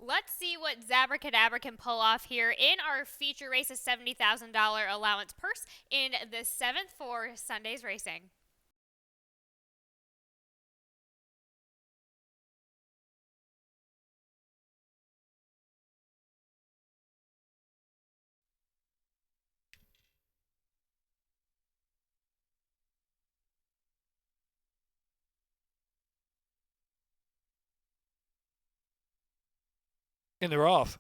Let's see what Zabracadabra can pull off here in our feature race, a $70,000 allowance purse in the 7th for Sunday's racing. And they're off.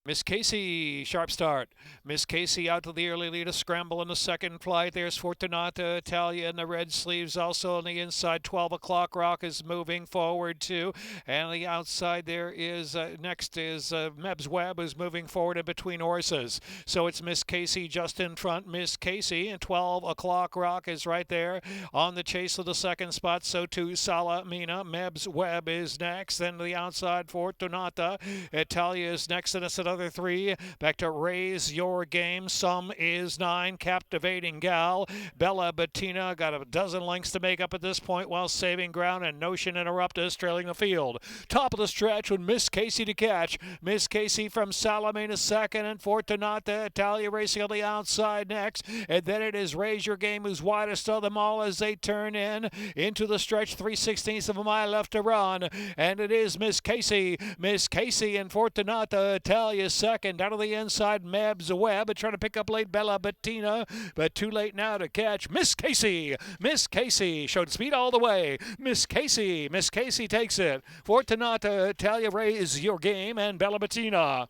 Miss Casey, sharp start. Miss Casey out to the early lead, a scramble in the second flight. There's Fortunata Italia in the red sleeves. Also on the inside, 12 o'clock Rock is moving forward too. And on the outside there is, next is Meb's Webb who's moving forward in between horses. So it's Miss Casey just in front. Miss Casey and 12 o'clock Rock is right there on the chase of the second spot. So too Salamina. Meb's Webb is next. Then to the outside, Fortunata Italia is next, and it's another three. Back to Raise Your Game. Some is 9. Captivating Gal. Bella Bettina got a dozen lengths to make up at this point while saving ground, and Notion Interruptus trailing the field. Top of the stretch with Miss Casey to catch. Miss Casey from Salamina second, and Fortunata Italia racing on the outside next. And then it is Raise Your Game who's widest of them all as they turn in into the stretch. 3/16 of a mile left to run. And it is Miss Casey. Miss Casey and Fortunata Italia second. Down to the inside, Meb's Webb trying to pick up late Bella Bettina, but too late now to catch Miss Casey. Miss Casey showed speed all the way. Miss Casey takes it. Fortunata Italia Raise Your Game and Bella Bettina.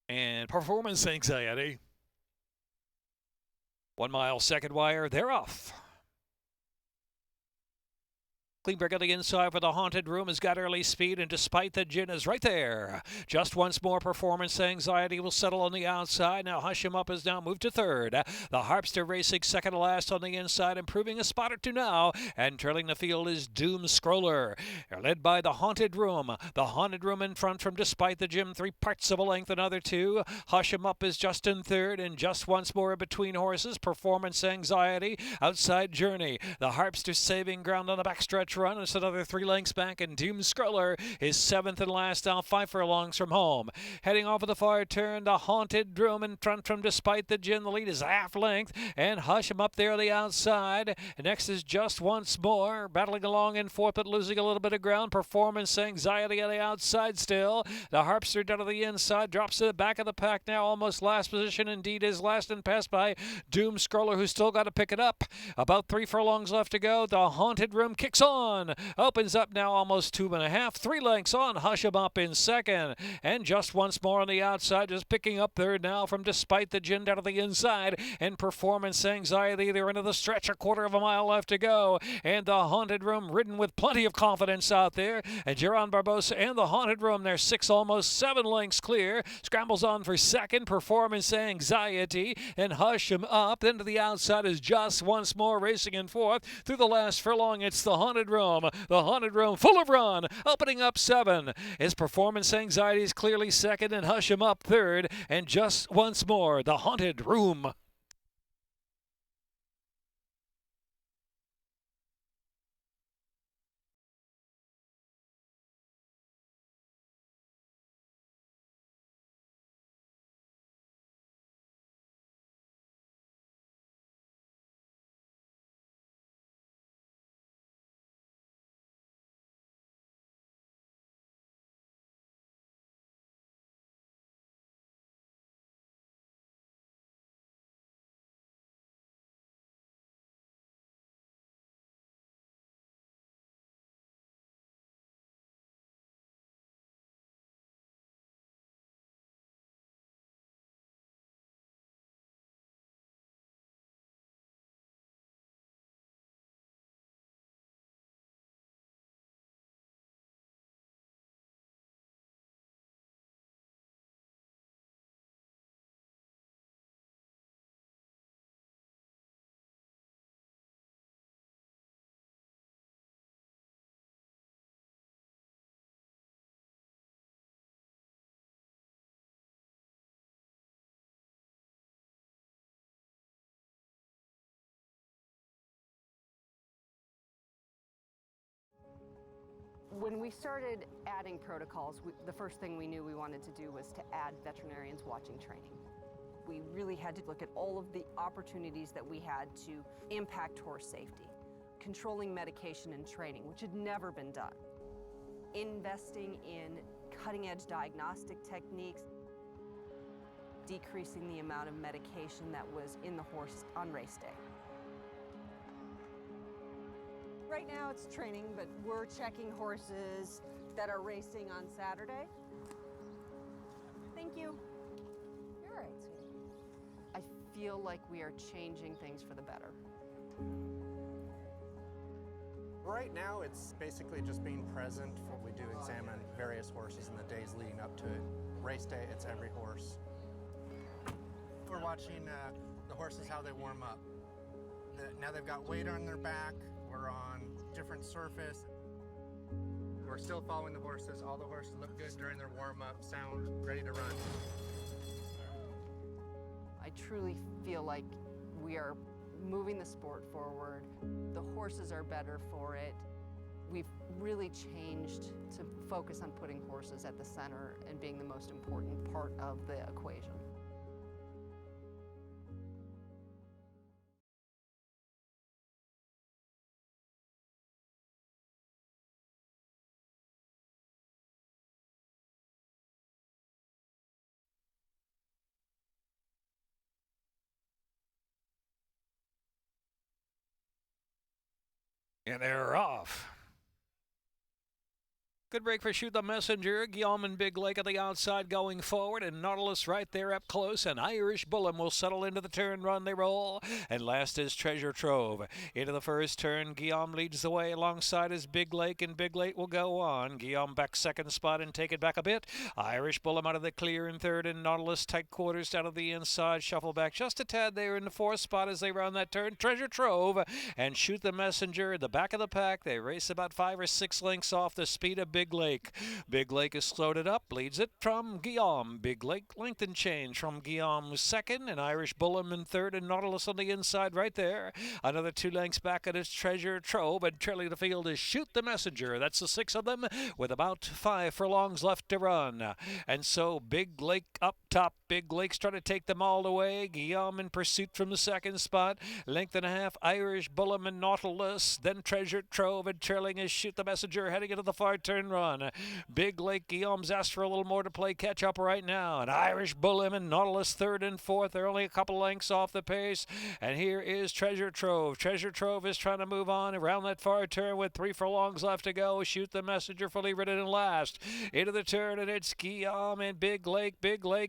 And performance anxiety. 1 mile second wire, they're off. Klingberg on the inside for the Haunted Room has got early speed, and despite the gin is right there. Just once more, performance anxiety will settle on the outside. Now Hush Him Up has now moved to third. The Harpster racing second to last on the inside, improving a spot or two now. And trailing the field is Doom Scroller. They're led by the Haunted Room. The Haunted Room in front from Despite the Gym, 3 parts of a length, another 2. Hush Him Up is just in third, and just once more between horses. Performance anxiety, outside Journey. The Harpster saving ground on the backstretch run. It's another 3 lengths back, and Doom Scroller is 7th and last now, 5 furlongs from home. Heading off of the far turn, the Haunted Room in front from Despite the Gin. The lead is half length, and Hush Him Up there on the outside. Next is Just Once More, battling along in fourth, but losing a little bit of ground. Performance anxiety on the outside still. The Harpster down to the inside, drops to the back of the pack now, almost last position. Indeed is last, and passed by Doom Scroller, who's still got to pick it up. About 3 furlongs left to go. The Haunted Room kicks on. Opens up now almost 2.5. 3 lengths on Hush 'Em Up in second. And Just Once More on the outside, just picking up third now from Despite the Gin down to the inside. And Performance Anxiety, they're into the stretch, a quarter of a mile left to go. And the Haunted Room ridden with plenty of confidence out there. And Geron Barbosa and the Haunted Room, they're 6, almost 7 lengths clear. Scrambles on for second. Performance Anxiety and Hush 'Em Up. Then to the outside is Just Once More racing in fourth. Through the last furlong, it's the Haunted Room room. The haunted room full of run. Opening up 7. His performance anxiety is clearly second, and Hush 'Em Up third. And just once more, the haunted room. When we started adding protocols, the first thing we knew we wanted to do was to add veterinarians watching training. We really had to look at all of the opportunities that we had to impact horse safety, controlling medication and training, which had never been done, investing in cutting-edge diagnostic techniques, decreasing the amount of medication that was in the horse on race day. Right now it's training, but we're checking horses that are racing on Saturday. Thank you. You're all right, sweetie. I feel like we are changing things for the better. Right now, it's basically just being present. We do examine various horses in the days leading up to it. Race day, it's every horse. We're watching the horses, how they warm up. Now they've got weight on their back. We're on different surface. We're still following the horses. All the horses look good during their warm-up, sound ready to run. I truly feel like we are moving the sport forward. The horses are better for it. We've really changed to focus on putting horses at the center and being the most important part of the equation. And they're off. Good break for Shoot the Messenger. Guillaume and Big Lake at the outside going forward, and Nautilus right there up close, and Irish Bullen will settle into the turn run. They roll, and last is Treasure Trove. Into the first turn, Guillaume leads the way alongside his Big Lake, and Big Lake will go on. Guillaume back second spot and take it back a bit. Irish Bullen out of the clear in third, and Nautilus tight quarters down to the inside. Shuffle back just a tad there in the fourth spot as they round that turn. Treasure Trove and Shoot the Messenger at the back of the pack. They race about 5 or 6 lengths off the speed of Big Lake. Big Lake is slowed it up, leads it from Guillaume. Big Lake length and change from Guillaume second, and Irish Bullen in third, and Nautilus on the inside right there. Another 2 lengths back at its Treasure Trove, and trailing the field is Shoot the Messenger. That's the 6 of them with about 5 furlongs left to run. And so Big Lake up top. Big Lake's trying to take them all the way. Guillaume in pursuit from the second spot. Length and a half, Irish Bullen and Nautilus. Then Treasure Trove, and trailing is Shoot the Messenger heading into the far turn run. Big Lake, Guillaume's asked for a little more to play catch up right now. And Irish Bullen and Nautilus third and fourth. They're only a couple lengths off the pace. And here is Treasure Trove. Treasure Trove is trying to move on around that far turn with 3 furlongs left to go. Shoot the Messenger fully ridden in last. Into the turn, and it's Guillaume and Big Lake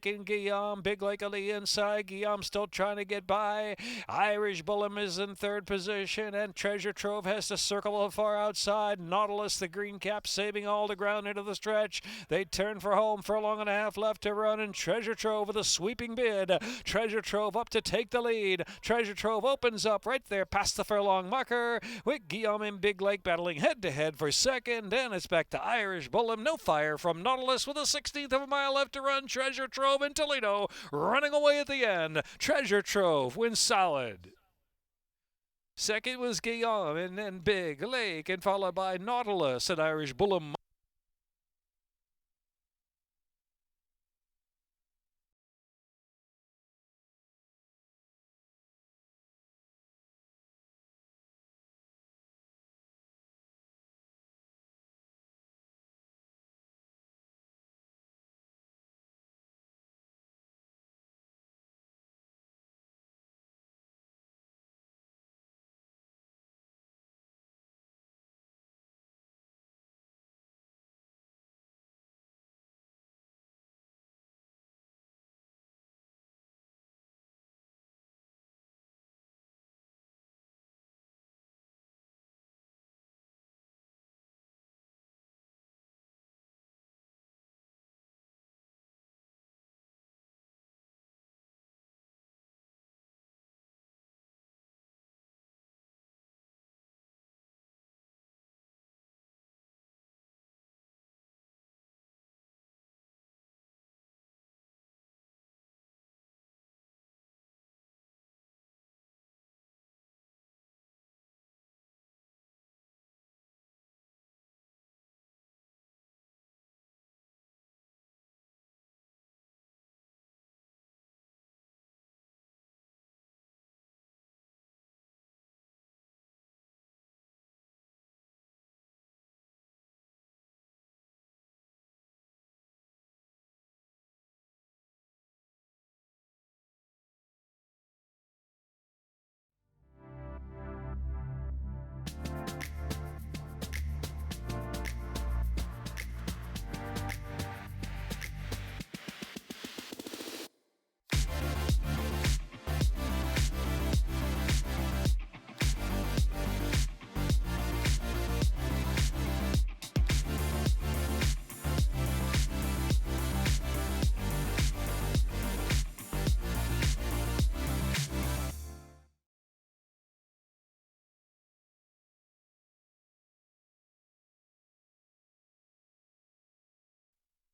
and Guillaume. Guillaume. Big Lake on the inside. Guillaume still trying to get by. Irish Bullen is in third position, and Treasure Trove has to circle far outside. Nautilus, the green cap, saving all the ground into the stretch. They turn for home. Furlong and a half left to run, and Treasure Trove with a sweeping bid. Treasure Trove up to take the lead. Treasure Trove opens up right there past the furlong marker, with Guillaume and Big Lake battling head-to-head for second, and it's back to Irish Bullen. No fire from Nautilus with a 16th of a mile left to run. Treasure Trove and Toledo running away at the end. Treasure Trove wins solid. Second was Guillaume, and then Big Lake, and followed by Nautilus and Irish Bullen.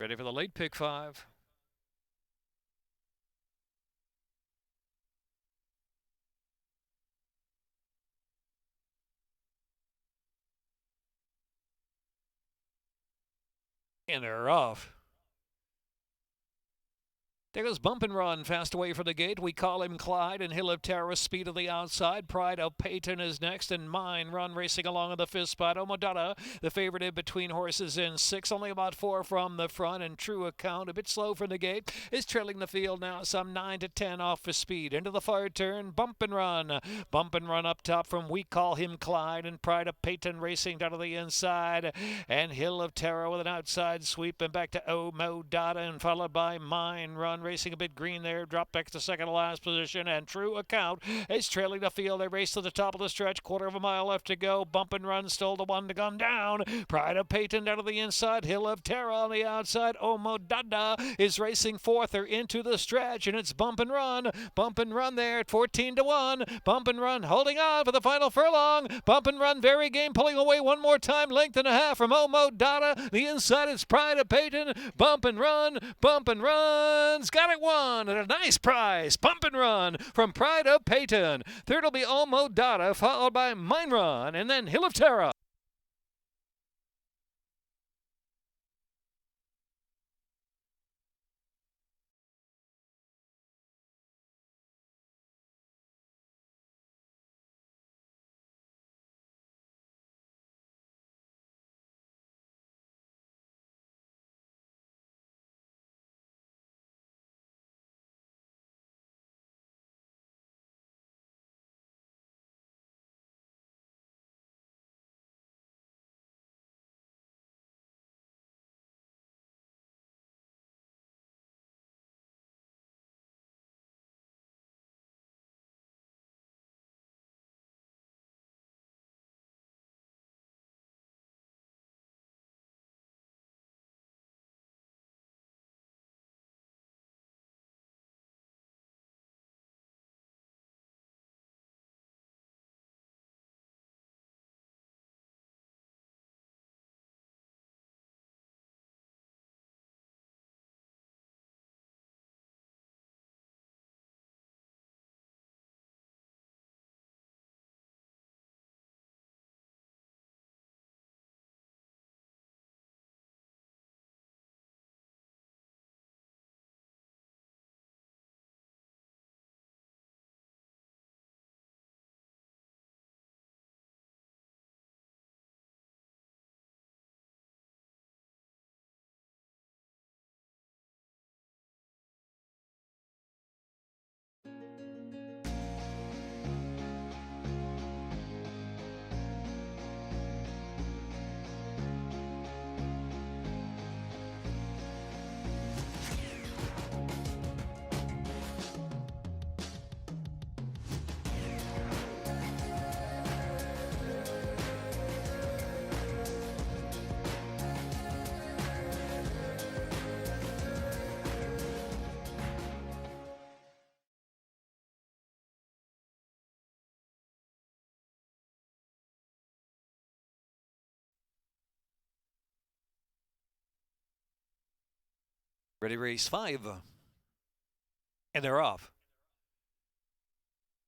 Ready for the late pick 5. And they're off. There goes Bump and Run, fast away from the gate. We call him Clyde, and Hill of Terror, speed of the outside. Pride of Peyton is next, and Mine Run racing along in the fifth spot. Omodata, the favorite in between horses in 6, only about 4 from the front, and True Account, a bit slow from the gate, is trailing the field now, some 9 to 10 off for speed. Into the far turn, Bump and Run. Bump and Run up top from We Call Him Clyde, and Pride of Peyton racing down to the inside, and Hill of Terror with an outside sweep, and back to Omodata, and followed by Mine Run racing a bit green there, dropped back to second to last position, and True Account is trailing the field. They race to the top of the stretch, quarter of a mile left to go. Bump and Run still the one to come down. Pride of Peyton down to the inside, Hill of Terror on the outside. Omodada is racing fourth or into the stretch, and it's Bump and Run. Bump and Run there at 14 to 1. Bump and Run holding on for the final furlong. Bump and Run very game, pulling away one more time, length and a half from Omodada. The inside is Pride of Peyton. Bump and Run. Bump and Run's got it won at a nice prize. Bump and Run from Pride of Peyton. Third will be Omodata, followed by Mine Run, and then Hill of Terror. Ready, race 5. And they're off.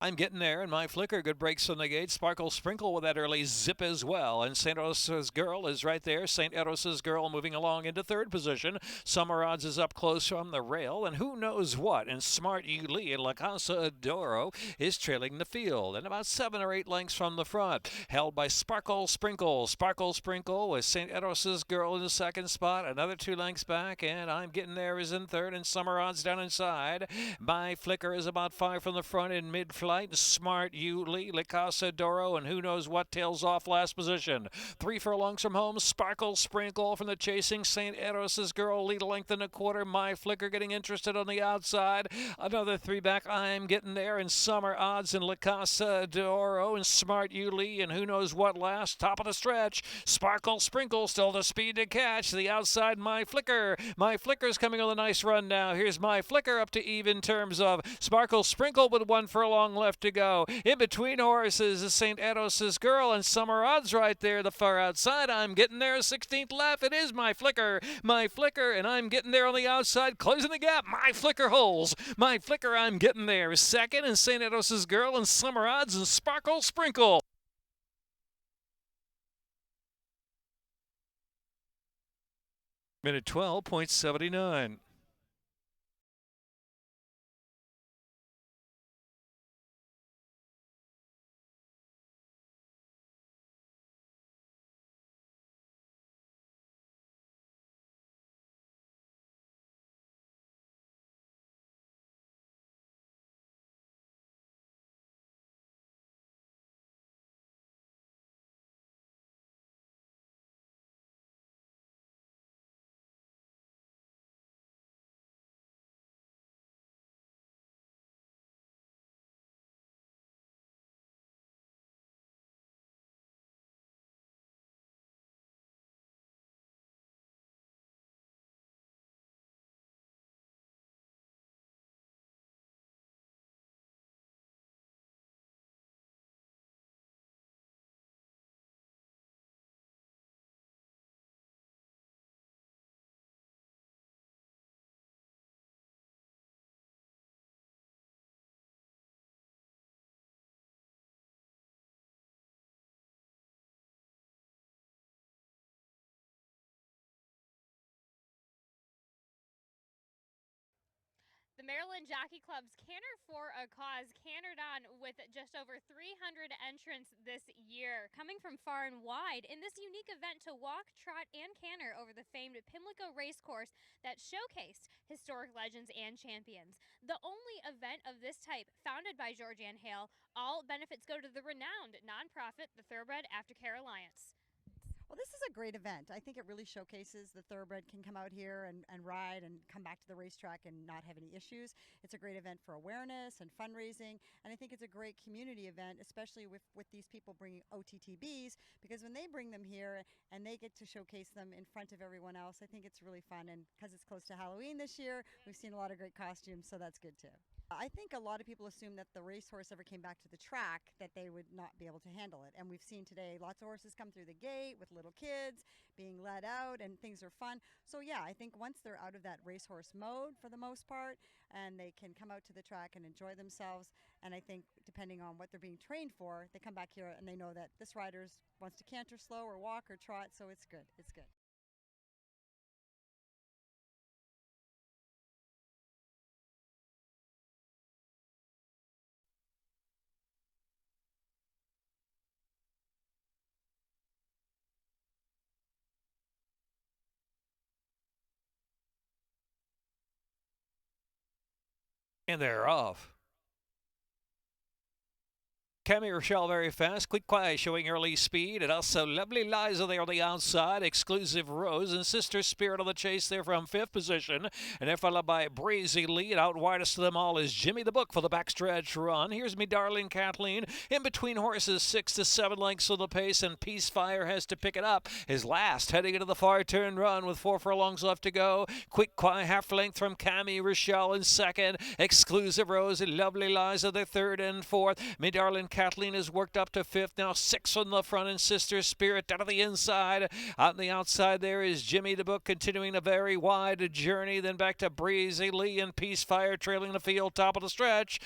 I'm getting there, and my flicker, good brakes from the gate. Sparkle Sprinkle with that early zip as well. And St. Eros's Girl is right there. St. Eros's Girl moving along into third position. Summer Odds is up close from the rail, and who knows what. And Smart U Lee and La Casa Adoro is trailing the field, and about 7 or 8 lengths from the front. Held by Sparkle Sprinkle. Sparkle Sprinkle with St. Eros's Girl in the second spot. Another 2 lengths back, and I'm getting there is in third, and Summer Odds down inside. My flicker is about 5 from the front in mid-flight. Smart U Lee, La Casa Doro, and who knows what tails off last position. 3 furlongs from home. Sparkle Sprinkle from the chasing St. Eros's Girl, lead a length and a quarter. My flicker getting interested on the outside. Another 3 back. I'm getting there, and Summer Odds and La Casa Doro and Smart U Lee, and who knows what last. Top of the stretch. Sparkle Sprinkle still the speed to catch. The outside, My Flicker. My Flicker's coming on a nice run now. Here's My Flicker up to even terms of Sparkle Sprinkle with 1 furlong left to go. In between horses is St. Eros's Girl and Summer Odds right there. The far outside, I'm getting there. 16th left. It is My Flicker. My Flicker, and I'm getting there on the outside. Closing the gap. My Flicker holds. My Flicker, I'm getting there. Second, and St. Eros's Girl and Summer Odds and Sparkle Sprinkle. Minute 12.79. The Maryland Jockey Club's Canter for a Cause cantered on with just over 300 entrants this year, coming from far and wide in this unique event to walk, trot, and canter over the famed Pimlico racecourse that showcased historic legends and champions. The only event of this type founded by Georgianne Hale. All benefits go to the renowned nonprofit, the Thoroughbred Aftercare Alliance. Well, this is a great event. I think it really showcases the thoroughbred can come out here and ride and come back to the racetrack and not have any issues. It's a great event for awareness and fundraising, and I think it's a great community event, especially with these people bringing OTTBs, because when they bring them here and they get to showcase them in front of everyone else, I think it's really fun. And because it's close to Halloween this year, we've seen a lot of great costumes, so that's good too. I think a lot of people assume that the racehorse ever came back to the track, that they would not be able to handle it. And we've seen today lots of horses come through the gate with little kids being let out, and things are fun. So yeah, I think once they're out of that racehorse mode for the most part, and they can come out to the track and enjoy themselves, and I think depending on what they're being trained for, they come back here and they know that this rider wants to canter slow or walk or trot, so it's good. It's good. And they're off. Cammy Rochelle very fast. Quick Quiet showing early speed. And also Lovely Liza there on the outside. Exclusive Rose and Sister Spirit on the chase there from 5th position. And they're followed by Breezy Lead. Out widest of them all is Jimmy the Book for the backstretch run. Here's Me Darling Kathleen. In between horses, 6 to 7 lengths of the pace. And Peacefire has to pick it up. His last heading into the far turn run with 4 furlongs left to go. Quick Quiet half length from Cammy Rochelle in second. Exclusive Rose and Lovely Liza the third and fourth. Me Darling Kathleen has worked up to 5th. Now 6 on the front, and Sister Spirit down to the inside. Out on the outside there is Jimmy DeBook continuing a very wide journey. Then back to Breezy Lee and Peacefire trailing the field, top of the stretch.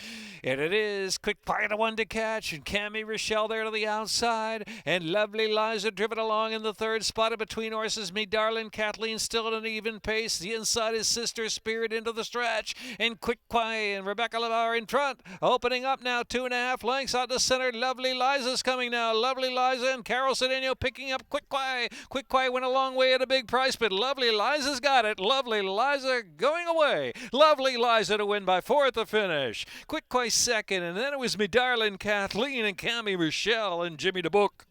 And it is Quick Fire the one to catch, and Cammy Rochelle there to the outside. And Lovely Liza driven along in the 3rd spot. In between horses, Me Darling Kathleen still at an even pace. The inside is Sister Spirit into the stretch. And Quick Quiet and Rebecca LeVar in front. Opening up now 2.5 lengths out to center. Lovely Liza's coming now. Lovely Liza and Carol Cedeno picking up Quick Quiet. Quick Quiet went a long way at a big price, but Lovely Liza's got it. Lovely Liza going away. Lovely Liza to win by 4th to finish. Quick Quiet 2nd, and then it was Me Darling Kathleen and Cammy Rochelle and Jimmy DeBook.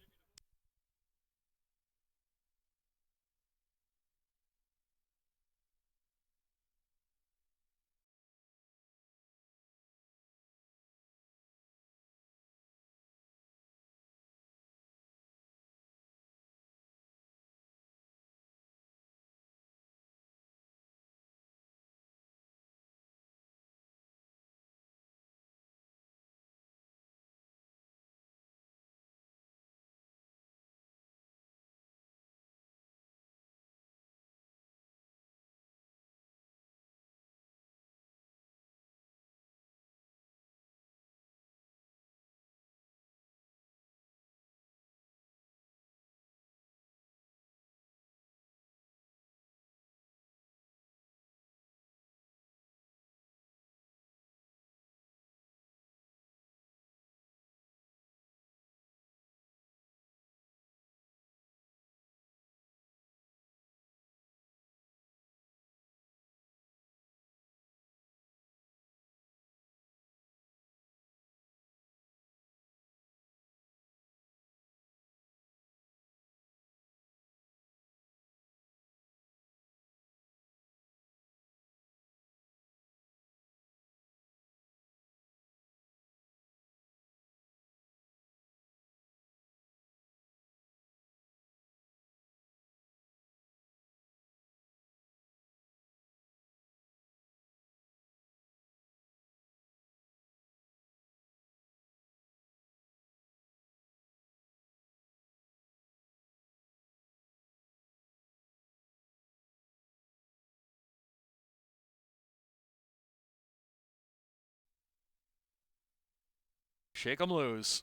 Shake 'em loose.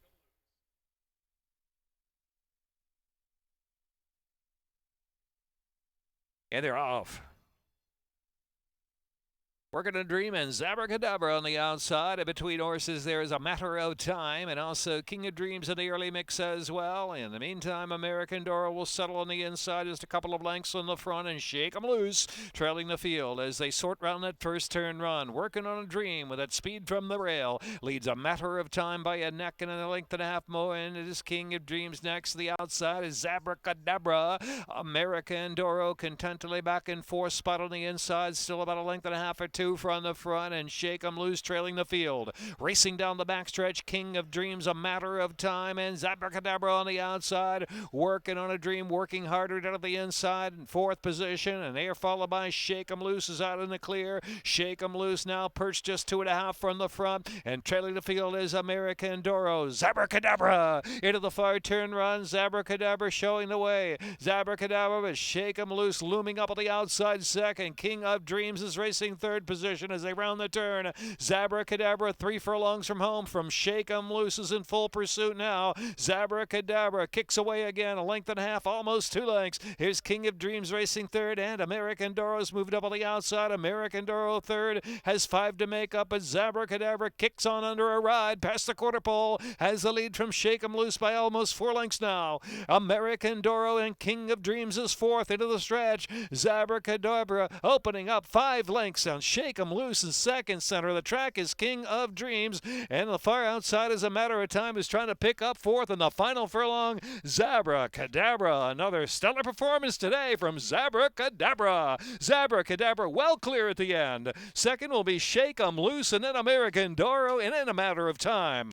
And they're off. Working a Dream and Zabracadabra on the outside. And between horses, there is A Matter of Time, and also King of Dreams in the early mix as well. In the meantime, American Dora will settle on the inside, just a couple of lengths on the front, and Shake 'em Loose trailing the field as they sort round that first turn run. Working on a Dream with that speed from the rail. Leads A Matter of Time by a neck and a length and a half more, and it is King of Dreams next. The outside is Zabracadabra. American Doro contentedly back in 4th spot on the inside, still about a length and a half or 2 from the front, and Shake 'em Loose trailing the field. Racing down the backstretch, King of Dreams, A Matter of Time, and Zabracadabra on the outside. Working on a Dream, working harder down at the inside in 4th position, and they are followed by Shake 'em Loose is out in the clear. Shake 'em Loose now perched just 2.5 from the front, and trailing the field is American Doro. Zabracadabra into the far turn run. Zabracadabra showing the way. Zabracadabra with Shake 'em Loose looming up on the outside second. King of Dreams is racing 3rd position as they round the turn. Zabracadabra 3 furlongs from home from Shake 'em Loose is in full pursuit now. Zabracadabra kicks away again, a length and a half, almost 2 lengths. Here's King of Dreams racing 3rd, and American Doro's moved up on the outside. American Doro 3rd has 5 to make up, but Zabracadabra kicks on under a ride past the quarter pole, has the lead from Shake 'em Loose by almost 4 lengths now. American Doro and King of Dreams is 4th into the stretch. Zabracadabra opening up 5 lengths on Shake 'em Loose in 2nd. Center of the track is King of Dreams, and the far outside is A Matter of Time is trying to pick up 4th in the final furlong. Zabracadabra, another stellar performance today from Zabracadabra. Zabracadabra well clear at the end. 2nd will be Shake 'em Loose, and then American Doro, and in A Matter of Time.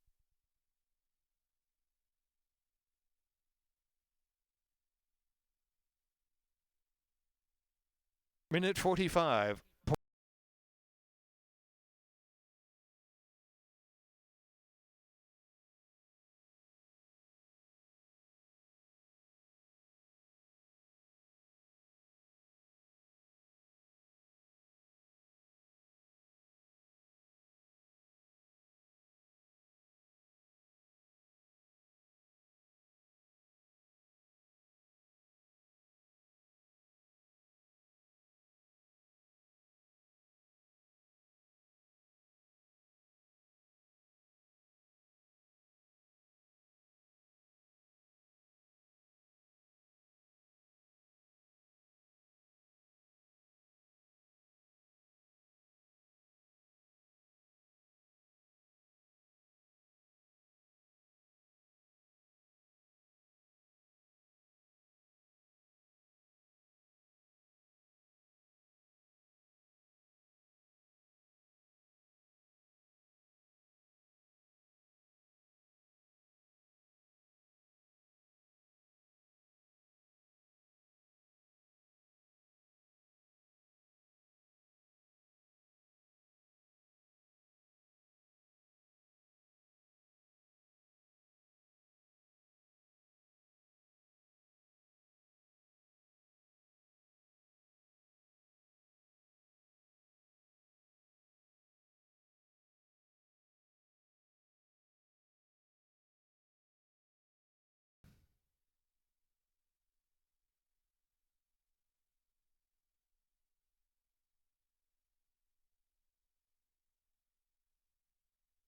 Minute 45.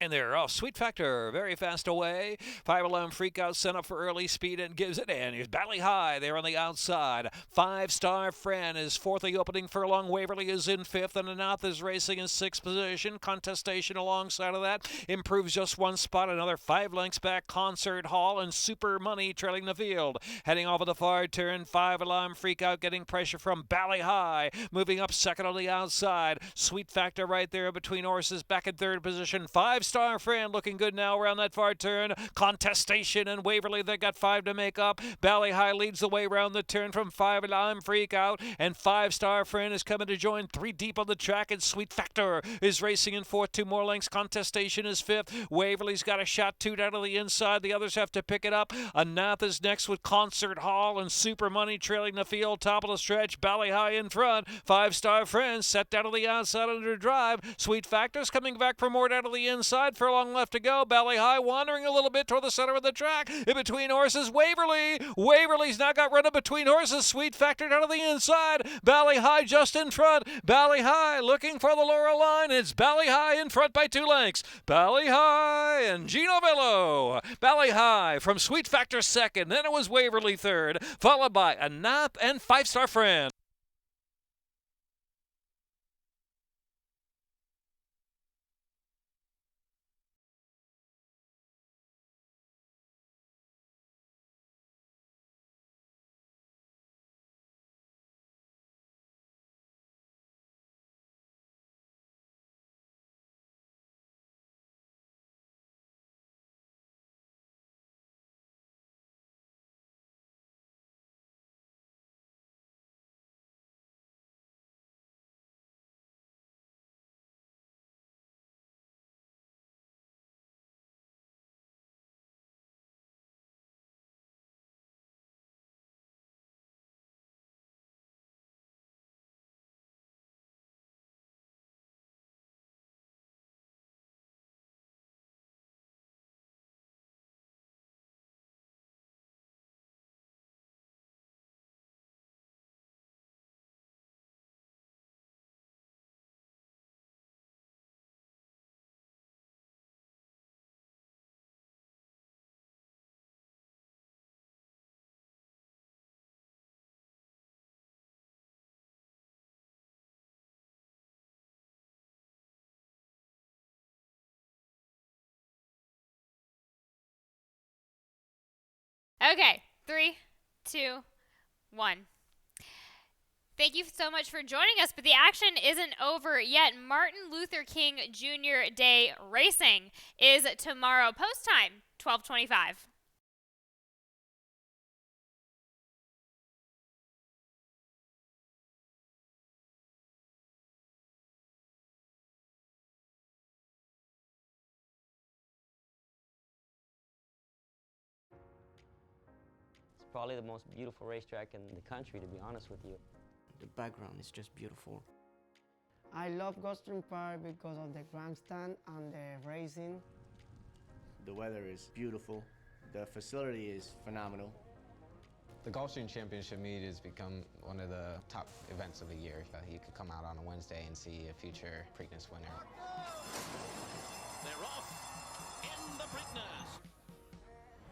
And they're off. Sweet Factor, very fast away. 5-alarm Freakout sent up for early speed and gives it in. Here's Bally High there on the outside. 5-star Friend is fourth. The opening furlong. Waverly is in fifth, and Anath is racing in sixth position. Contestation alongside of that improves just one spot. Another 5 lengths back. Concert Hall and Super Money trailing the field. Heading off of the far turn. 5-alarm Freakout getting pressure from Bally High. Moving up second on the outside. Sweet Factor right there between horses. Back in third position. 5-star Friend looking good now around that far turn. Contestation and Waverly, they got 5 to make up. Bally High leads the way around the turn from 5-alarm Freakout, and 5-star Friend is coming to join 3 deep on the track, and Sweet Factor is racing in fourth. 2 more lengths. Contestation is fifth. Waverly's got a shot 2 down to the inside. The others have to pick it up. Anath is next with Concert Hall and Super Money trailing the field. Top of the stretch. Bally High in front. 5-star Friend set down to the outside under drive. Sweet Factor's coming back for more down to the inside. Furlong left to go. Bally High wandering a little bit toward the center of the track. In between horses, Waverly's now got run in between horses. Sweet Factor down to the inside. Bally High just in front. Bally High looking for the Laurel line. It's Bally High in front by 2 lengths. Bally High and Gino Villo. Bally High from Sweet Factor second. Then it was Waverly third, followed by Anath and 5-star Friend. Okay, 3, 2, 1. Thank you so much for joining us, but the action isn't over yet. Martin Luther King Jr. Day Racing is tomorrow. Post time, 12:25. Probably the most beautiful racetrack in the country, to be honest with you. The background is just beautiful. I love Gulfstream Park because of the grandstand and the racing. The weather is beautiful. The facility is phenomenal. The Gulfstream Championship meet has become one of the top events of the year. You could come out on a Wednesday and see a future Preakness winner. They're off in the Preakness.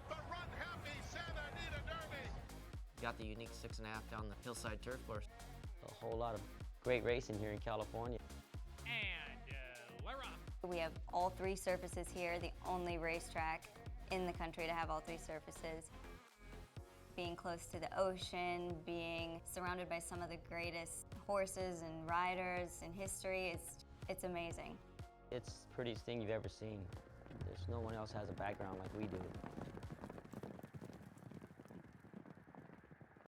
The run-happy Santa Anita Derby. Got the unique 6.5 down the hillside turf course. A whole lot of great racing here in California. And Laurel. We have all 3 surfaces here, the only racetrack in the country to have all 3 surfaces. Being close to the ocean, being surrounded by some of the greatest horses and riders in history, it's amazing. It's the prettiest thing you've ever seen. There's no one else has a background like we do.